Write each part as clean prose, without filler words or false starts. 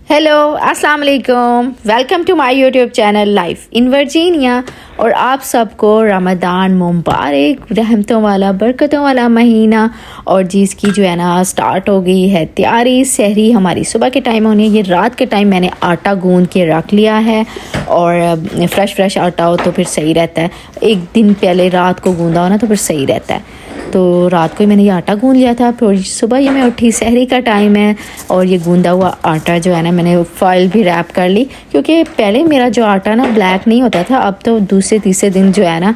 Hello अस्सलाम वालेकुम, welcome to my YouTube channel life in Virginia. और आप सबको रमज़ान मुबारक, रहमतों वाला बरकतों वाला महीना। और जिसकी जो है ना स्टार्ट हो गई है तैयारी। सहरी हमारी सुबह के टाइम होनी है, ये रात के टाइम मैंने आटा गूंद के रख लिया है। और फ्रेश आटा हो तो फिर सही रहता है, एक दिन पहले रात को गूंदा हो ना तो फिर सही रहता है। तो रात को ही मैंने ये आटा गूंद लिया था, फिर सुबह ये मैं उठी, सहरी का टाइम है। और ये गूंदा हुआ आटा जो है ना मैंने फॉइल भी रैप कर ली, क्योंकि पहले मेरा जो आटा ना ब्लैक नहीं होता था, अब तो दूसरे तीसरे दिन जो है ना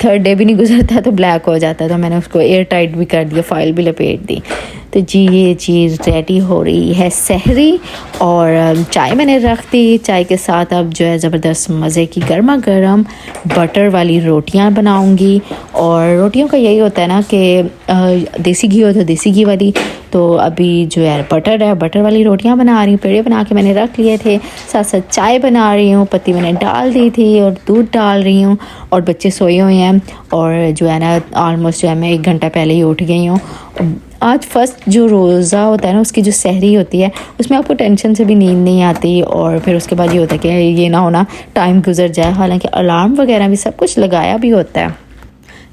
थर्ड डे भी नहीं गुजरता तो ब्लैक हो जाता था। मैंने उसको एयर टाइट भी कर दिया, फॉइल भी लपेट दी। तो जी ये चीज़ रेडी हो रही है सहरी। और चाय मैंने रख दी, चाय के साथ अब जो है ज़बरदस्त मज़े की गर्मा गर्म बटर वाली रोटियां बनाऊंगी। और रोटियों का यही होता है ना कि देसी घी हो तो देसी घी वाली, तो अभी जो है बटर वाली रोटियां बना रही हूँ। पेड़े बना के मैंने रख लिए थे, साथ साथ चाय बना रही हूँ, पत्ती मैंने डाल दी थी और दूध डाल रही हूँ। और बच्चे सोए हुए हैं और जो है ना ऑलमोस्ट जो है मैं 1 घंटा पहले ही उठ गई हूँ। आज फर्स्ट जो रोज़ा होता है ना, उसकी जो सहरी होती है उसमें आपको टेंशन से भी नींद नहीं आती। और फिर उसके बाद ये होता है कि ये ना होना टाइम गुजर जाए, हालांकि अलार्म वगैरह भी सब कुछ लगाया भी होता है,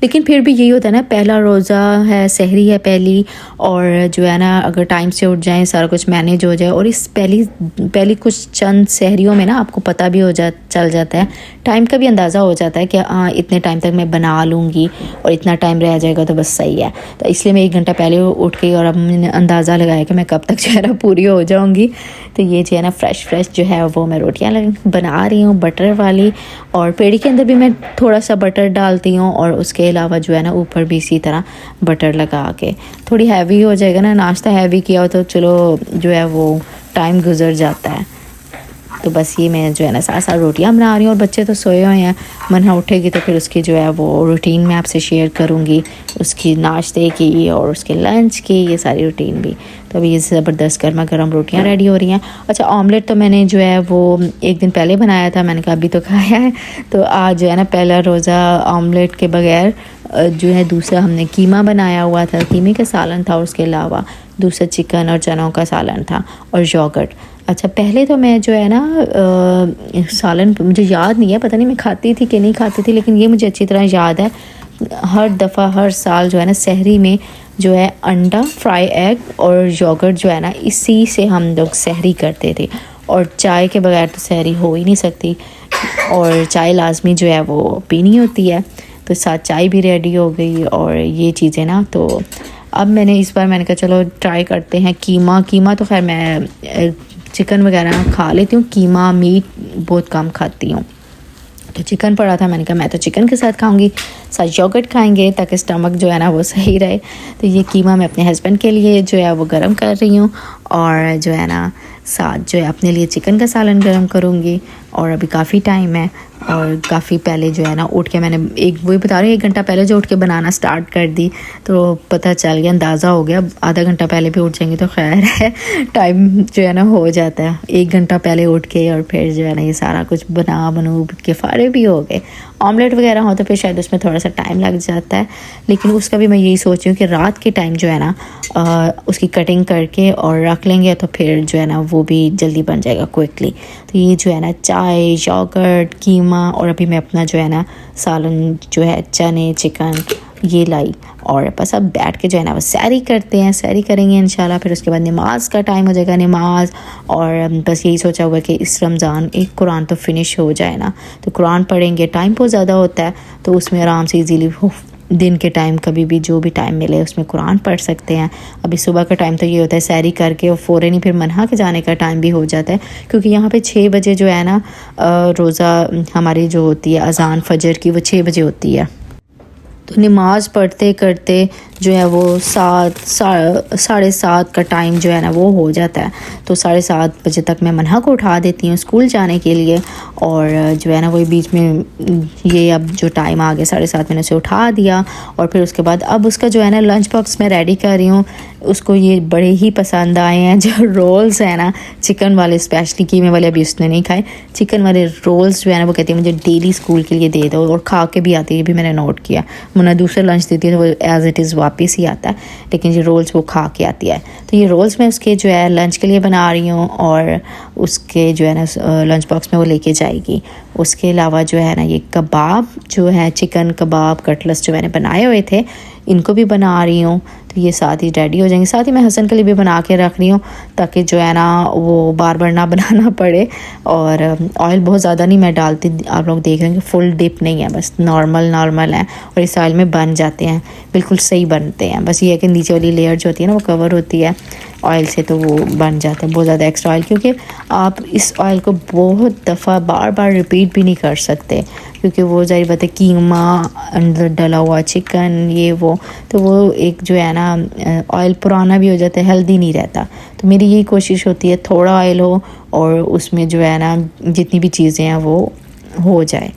लेकिन फिर भी यही होता है ना, पहला रोज़ा है, सहरी है पहली। और जो है ना अगर टाइम से उठ जाए, सारा कुछ मैनेज हो जाए। और इस पहली कुछ चंद सहरियों में ना आपको पता भी चल जाता है, टाइम का भी अंदाज़ा हो जाता है कि हाँ इतने टाइम तक मैं बना लूँगी और इतना टाइम रह जाएगा तो बस सही है। तो इसलिए मैं 1 घंटा पहले उठ गई और अब मैंने अंदाज़ा लगाया कि मैं कब तक जो है ना पूरी हो जाऊँगी। तो ये जो है ना फ्रेश जो है वो मैं रोटियाँ बना रही हूँ बटर वाली। और पेड़ी के अंदर भी मैं थोड़ा सा बटर डालती हूँ और उसके अलावा जो है ना ऊपर भी इसी तरह बटर लगा के। थोड़ी हैवी हो जाएगा ना, नाश्ता हैवी किया हो तो चलो जो है वो टाइम गुजर जाता है। तो बस ये मैं जो है ना साथ साथ रोटियां बना रही हूँ और बच्चे तो सोए हुए हैं। मन्हा उठेगी तो फिर उसकी जो है वो रूटीन मैं आपसे शेयर करूँगी, उसकी नाश्ते की और उसके लंच की, ये सारी रूटीन भी। तो अभी ये ज़बरदस्त गर्मा गर्म रोटियां रेडी हो रही हैं। अच्छा ऑमलेट तो मैंने जो है वो 1 दिन पहले बनाया था, मैंने कहा अभी तो खाया है। तो आज जो है ना पहला रोज़ा ऑमलेट के बगैर जो है दूसरा हमने कीमा बनाया हुआ था, कीमे का सालन था और उसके अलावा दूसरा चिकन और चनों का सालन था और योगर्ट। अच्छा पहले तो मैं जो है ना सालन मुझे याद नहीं है, पता नहीं मैं खाती थी कि नहीं खाती थी, लेकिन ये मुझे अच्छी तरह याद है हर दफ़ा हर साल जो है ना सहरी में जो है अंडा, फ्राई एग और योगर्ट जो है ना इसी से हम लोग सहरी करते थे। और चाय के बगैर तो सहरी हो ही नहीं सकती, और चाय लाजमी जो है वो पीनी होती है। तो साथ चाय भी रेडी हो गई और ये चीज़ें ना। तो अब मैंने इस बार मैंने कहा चलो ट्राई करते हैं कीमा तो खैर मैं चिकन वगैरह खा लेती हूँ, कीमा मीट बहुत कम खाती हूँ। तो चिकन पड़ा था, मैंने कहा मैं तो चिकन के साथ खाऊंगी, साथ योगर्ट खाएंगे ताकि स्टमक जो है ना वो सही रहे। तो ये कीमा मैं अपने हस्बैंड के लिए जो है वो गर्म कर रही हूँ और जो है ना साथ जो है अपने लिए चिकन का सालन गर्म करूँगी। और अभी काफ़ी टाइम है और काफ़ी पहले जो है ना उठ के मैंने वही बता रही हूँ 1 घंटा पहले जो उठ के बनाना स्टार्ट कर दी, तो पता चल गया, अंदाज़ा हो गया। आधा घंटा पहले भी उठ जाएंगे तो खैर है, टाइम जो है ना हो जाता है। 1 घंटा पहले उठ के और फिर जो है ना ये सारा कुछ बनू के फारे भी हो गए। ऑमलेट वगैरह हो तो फिर शायद उसमें थोड़ा सा टाइम लग जाता है, लेकिन उसका भी मैं यही सोच रही हूँ कि रात के टाइम जो है ना उसकी कटिंग करके और रख लेंगे तो फिर जो है ना वो भी जल्दी बन जाएगा क्विकली। तो ये जो है ना चाय, योगर्ट, कीमा और अभी मैं अपना जो है ना सालन जो है चने, चिकन ये लाई। और बस अब बैठ के जो है ना वो सैरी करते हैं, सैरी करेंगे इंशाल्लाह। फिर उसके बाद नमाज का टाइम हो जाएगा, नमाज। और बस यही सोचा हुआ कि इस रमज़ान एक कुरान तो फिनिश हो जाए ना, तो कुरान पढ़ेंगे। टाइम बहुत ज़्यादा होता है तो उसमें आराम से इजीली दिन के टाइम कभी भी जो भी टाइम मिले उसमें कुरान पढ़ सकते हैं। अभी सुबह का टाइम तो ये होता है सैरी करके और फ़ौरन ही फिर मन्हा के जाने का टाइम भी हो जाता है, क्योंकि यहाँ पे 6 बजे जो है ना रोज़ा हमारी जो होती है अज़ान फ़जर की वो 6 बजे होती है। तो नमाज़ पढ़ते करते जो है वो 7-7:30 का टाइम जो है ना वो हो जाता है। तो 7:30 बजे तक मैं मन्हा को उठा देती हूँ स्कूल जाने के लिए। और जो है ना वही बीच में ये अब जो टाइम आ गया 7:30 मैंने उसे उठा दिया। और फिर उसके बाद अब उसका जो है ना लंच बॉक्स मैं रेडी कर रही हूँ। उसको ये बड़े ही पसंद आए हैं जो रोल्स हैं ना, चिकन वाले, स्पेशली कीमे वाले अभी उसने नहीं खाए। चिकन वाले रोल्स जो है ना वो कहती है मुझे डेली स्कूल के लिए दे दो, और खा के भी आती है, ये भी मैंने नोट किया। मुन्ना दूसरा लंच देती है तो वो एज़ इट इज़ वापस ही आता है, लेकिन ये रोल्स वो खा के आती है। तो ये रोल्स मैं उसके जो है लंच के लिए बना रही हूँ, और उसके जो है ना लंच बॉक्स में वो लेके जाएगी। उसके अलावा जो है ना ये कबाब जो है, चिकन कबाब कटलेट्स जो मैंने बनाए हुए थे, इनको भी बना रही हूँ। तो ये साथ ही रेडी हो जाएंगे। साथ ही मैं हसन के लिए भी बना के रख रही हूँ, ताकि जो है ना वो बार बार ना बनाना पड़े। और ऑयल बहुत ज़्यादा नहीं मैं डालती, आप लोग देख रहे हैं कि फुल डिप नहीं है, बस नॉर्मल है। और इस ऑयल में बन जाते हैं, बिल्कुल सही बनते हैं। बस ये है कि नीचे वाली लेयर जो होती है ना वो कवर होती है ऑयल से, तो वो बन जाता है। बहुत ज़्यादा एक्स्ट्रा ऑयल, क्योंकि आप इस ऑयल को बहुत दफ़ा बार बार रिपीट भी नहीं कर सकते, क्योंकि वो ज़ाहिर बात है कीमा अंदर डला हुआ चिकन ये वो, तो वो एक जो है ना ऑयल पुराना भी हो जाता है, हेल्दी नहीं रहता। तो मेरी यही कोशिश होती है थोड़ा ऑयल हो और उसमें जो है ना जितनी भी चीज़ें हैं वो हो जाए,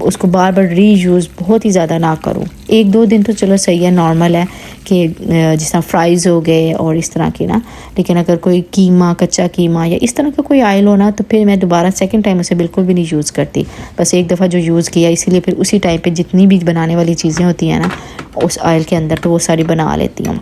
उसको बार बार रीयूज़ बहुत ही ज़्यादा ना करूँ। 1-2 दिन तो चलो सही है, नॉर्मल है कि जिस तरह फ्राइज़ हो गए और इस तरह की ना। लेकिन अगर कोई कीमा, कच्चा कीमा या इस तरह का कोई ऑयल हो ना, तो फिर मैं दोबारा सेकंड टाइम उसे बिल्कुल भी नहीं यूज़ करती। बस एक दफ़ा जो यूज़ किया, इसीलिए फिर उसी टाइम पे जितनी भी बनाने वाली चीज़ें होती हैं ना उस ऑयल के अंदर, तो वो सारी बना लेती हूँ।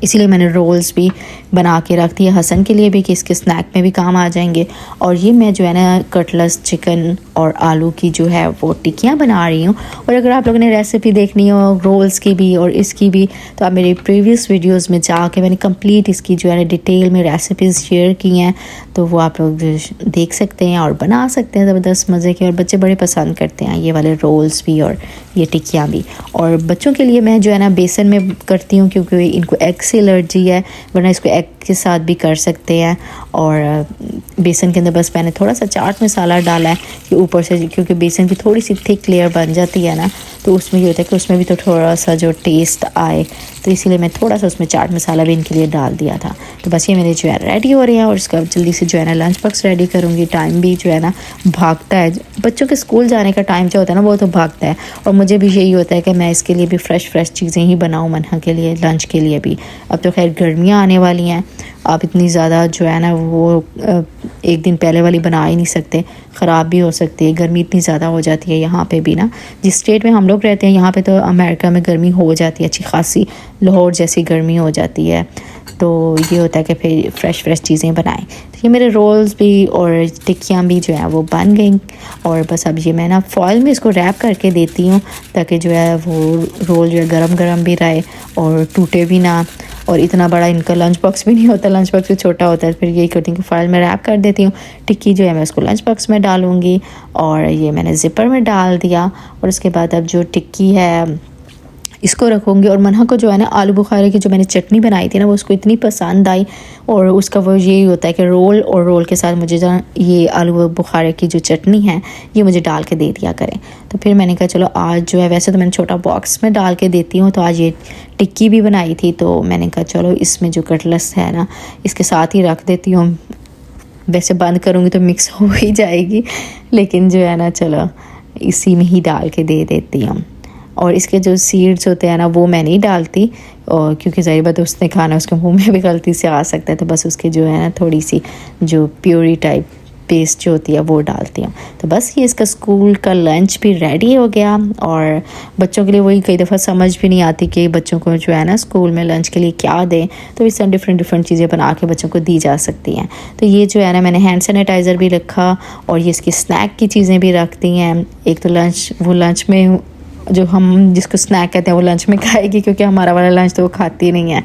इसीलिए मैंने रोल्स भी बना के रख दिया हसन के लिए भी, कि इसके स्नैक में भी काम आ जाएंगे। और ये मैं जो है ना कटलेट्स चिकन और आलू की जो है वो टिक्कियाँ बना रही हूँ। और अगर आप लोगों ने रेसिपी देखनी हो रोल्स की भी और इसकी भी, तो आप मेरे प्रीवियस वीडियोस में जाके मैंने कंप्लीट इसकी जो है ना डिटेल में रेसिपीज़ शेयर की हैं, तो वो आप लोग देख सकते हैं और बना सकते हैं ज़बरदस्त मज़े के। और बच्चे बड़े पसंद करते हैं ये वाले रोल्स भी और ये टिक्कियाँ भी। और बच्चों के लिए मैं जो है ना बेसन में करती हूँ, क्योंकि इनको एग से एलर्जी है, वरना इसको एग के साथ भी कर सकते हैं। और बेसन के अंदर बस मैंने थोड़ा सा चाट मसाला डाला है कि ऊपर से, क्योंकि बेसन की थोड़ी सी थिक लेयर बन जाती है ना, तो उसमें ये होता है कि उसमें भी तो थोड़ा सा जो टेस्ट आए, तो इसीलिए मैं थोड़ा सा उसमें चाट मसाला भी इनके लिए डाल दिया था। तो बस ये मेरे जो है रेडी हो रहे हैं, और इसका जल्दी से जो है ना लंच बॉक्स रेडी करूँगी। टाइम भी जो है ना भागता है, बच्चों के स्कूल जाने का टाइम जो होता है ना वो तो भागता है। और मुझे भी यही होता है कि मैं इसके लिए भी फ़्रेश चीज़ें ही बनाऊँ, मन्हा के लिए लंच के लिए भी। अब तो खैर गर्मियाँ आने वाली हैं, आप इतनी ज़्यादा जो है ना वो एक दिन पहले वाली बना ही नहीं सकते, ख़राब भी हो सकती है। गर्मी इतनी ज़्यादा हो जाती है यहाँ पे भी ना, जिस स्टेट में हम लोग रहते हैं यहाँ पे तो अमेरिका में गर्मी हो जाती है अच्छी खासी, लाहौर जैसी गर्मी हो जाती है। तो ये होता है कि फिर फ्रेश चीज़ें बनाएं। तो ये मेरे रोल्स भी और टिक्कियाँ भी जो है वो बन गई। और बस अब ये मैं ना फॉइल में इसको रैप करके देती हूँ, ताकि जो है वो रोल जो है गरम भी रहे और टूटे भी ना। और इतना बड़ा इनका लंच बॉक्स भी नहीं होता, लंच बॉक्स भी छोटा होता है। फिर यही करती हूँ कि फाइल में रैप कर देती हूँ। टिक्की जो है मैं उसको लंच बॉक्स में डालूँगी, और ये मैंने ज़िपर में डाल दिया। और उसके बाद अब जो टिक्की है इसको रखूँगी। और मन्हा को जो है ना आलू बुखारे की जो मैंने चटनी बनाई थी ना वो उसको इतनी पसंद आई, और उसका वो यही होता है कि रोल और रोल के साथ मुझे जो ये आलू बुखारे की जो चटनी है ये मुझे डाल के दे दिया करें। तो फिर मैंने कहा चलो आज जो है, वैसे तो मैंने छोटा बॉक्स में डाल के देती हूँ, तो आज ये टिक्की भी बनाई थी, तो मैंने कहा चलो इसमें जो कटलेट्स है ना इसके साथ ही रख देती हूँ। वैसे बंद करूँगी तो मिक्स हो ही जाएगी, लेकिन जो है ना चलो इसी में ही डाल के दे देती हूँ। और इसके जो सीड्स होते हैं ना वो मैं नहीं डालती, और क्योंकि ज़ाहिर बात है उसने खाना उसके मुंह में भी गलती से आ सकता है, तो बस उसके जो है ना थोड़ी सी जो प्यूरी टाइप पेस्ट जो होती है वो डालती हूँ। तो बस ये इसका स्कूल का लंच भी रेडी हो गया। और बच्चों के लिए वही कई दफ़ा समझ भी नहीं आती कि बच्चों को जो है ना स्कूल में लंच के लिए क्या दें, तो इस तरह डिफरेंट चीज़ें बना के बच्चों को दी जा सकती हैं। तो ये जो है ना मैंने हैंड सैनिटाइज़र भी रखा, और ये इसकी स्नैक की चीज़ें भी रख दी हैं। एक तो लंच में जो हम जिसको स्नैक कहते हैं वो लंच में खाएगी, क्योंकि हमारा वाला लंच तो वो खाती नहीं है,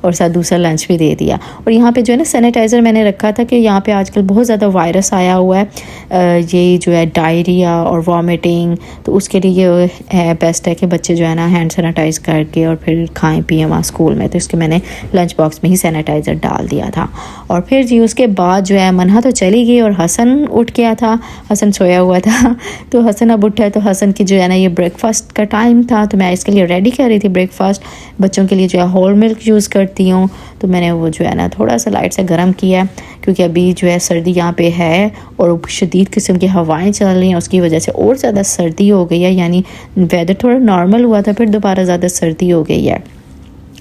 और साथ दूसरा लंच भी दे दिया। और यहाँ पे जो है ना सैनिटाइज़र मैंने रखा था कि यहाँ पे आजकल बहुत ज़्यादा वायरस आया हुआ है, ये जो है डायरिया और वॉमिटिंग, तो उसके लिए ये है बेस्ट है कि बच्चे जो है ना हैंड सैनिटाइज़ करके और फिर खाएं पिएँ वहाँ स्कूल में। तो इसके मैंने लंच बॉक्स में ही सैनिटाइज़र डाल दिया था। और फिर जी उसके बाद जो है मन्हा तो चली गई और हसन उठ गया था, हसन सोया हुआ था। तो हसन अब उठा है, तो हसन की जो है ना ये ब्रेकफास्ट ब्रेकफास्ट का टाइम था, तो मैं इसके लिए रेडी कर रही थी ब्रेकफास्ट। बच्चों के लिए जो है होल मिल्क यूज़ करती हूँ, तो मैंने वो जो है ना थोड़ा सा लाइट से गर्म किया, क्योंकि अभी जो है सर्दी यहाँ पे है और शदीद किस्म की हवाएं चल रही हैं, उसकी वजह से और ज़्यादा सर्दी हो गई है। यानी वेदर थोड़ा नॉर्मल हुआ था, फिर दोबारा ज़्यादा सर्दी हो गई है।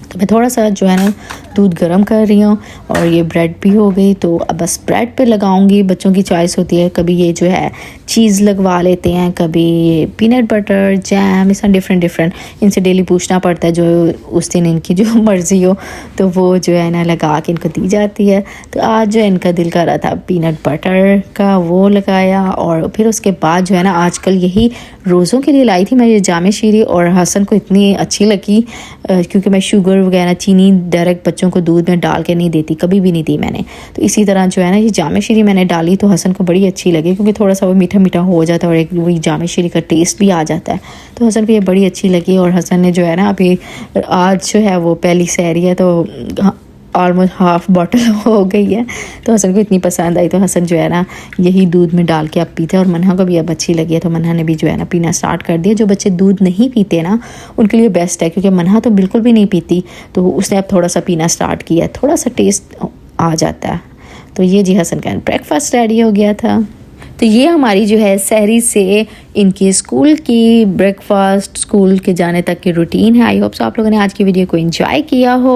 तो मैं थोड़ा सा जो है ना दूध गर्म कर रही हूँ और ये ब्रेड भी हो गई, तो अब बस ब्रेड पे लगाऊंगी। बच्चों की चॉइस होती है, कभी ये जो है चीज़ लगवा लेते हैं, कभी पीनट बटर, जैम, इस डिफरेंट इनसे डेली पूछना पड़ता है, जो उस दिन इनकी जो मर्ज़ी हो तो वो जो है ना लगा के इनको दी जाती है। तो आज जो इनका दिल कर रहा था पीनट बटर का, वो लगाया। और फिर उसके बाद जो है ना आजकल यही रोज़ों के लिए लाई थी मैं ये जामे शीरी, और हसन को इतनी अच्छी लगी क्योंकि मैं शुगर वगैरह चीनी डायरेक्ट बच्चों को दूध में डाल के नहीं देती, कभी भी नहीं दी मैंने। तो इसी तरह जो है ना ये जामे शीरी मैंने डाली तो हसन को बड़ी अच्छी लगी, क्योंकि थोड़ा सा वो मीठा मीठा हो जाता है और एक वही जामे शीरी का टेस्ट भी आ जाता है। तो हसन को ये बड़ी अच्छी लगी, और हसन ने जो है ना अभी आज जो है वो पहली सहरी है, तो ऑलमोस्ट हाफ़ बॉटल हो गई है। तो हसन को इतनी पसंद आई, तो हसन जो है ना यही दूध में डाल के अब पीते हैं, और मन्हा को भी अब अच्छी लगी है, तो मन्हा ने भी जो है ना पीना स्टार्ट कर दिया। जो बच्चे दूध नहीं पीते ना उनके लिए बेस्ट है, क्योंकि मन्हा तो बिल्कुल भी नहीं पीती, तो उसने अब थोड़ा सा पीना स्टार्ट किया, थोड़ा सा टेस्ट आ जाता है। तो ये जी हसन का ब्रेकफास्ट रेडी हो गया था। तो ये हमारी जो है सहरी से इनकी स्कूल की ब्रेकफास्ट, स्कूल के जाने तक की रूटीन है। आई होप सो आप लोगों ने आज की वीडियो को एंजॉय किया हो।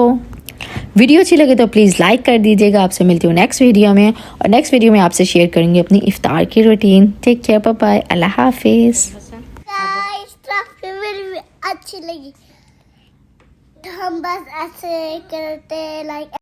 वीडियो अच्छी लगे तो प्लीज़ लाइक कर दीजिएगा। आपसे मिलती हूँ नेक्स्ट वीडियो में, और नेक्स्ट वीडियो में आपसे शेयर करेंगे अपनी इफ्तार की routine. Take care, bye bye, अल्लाह हाफिज़। अच्छी लगी तो हम बस ऐसे करते लाइक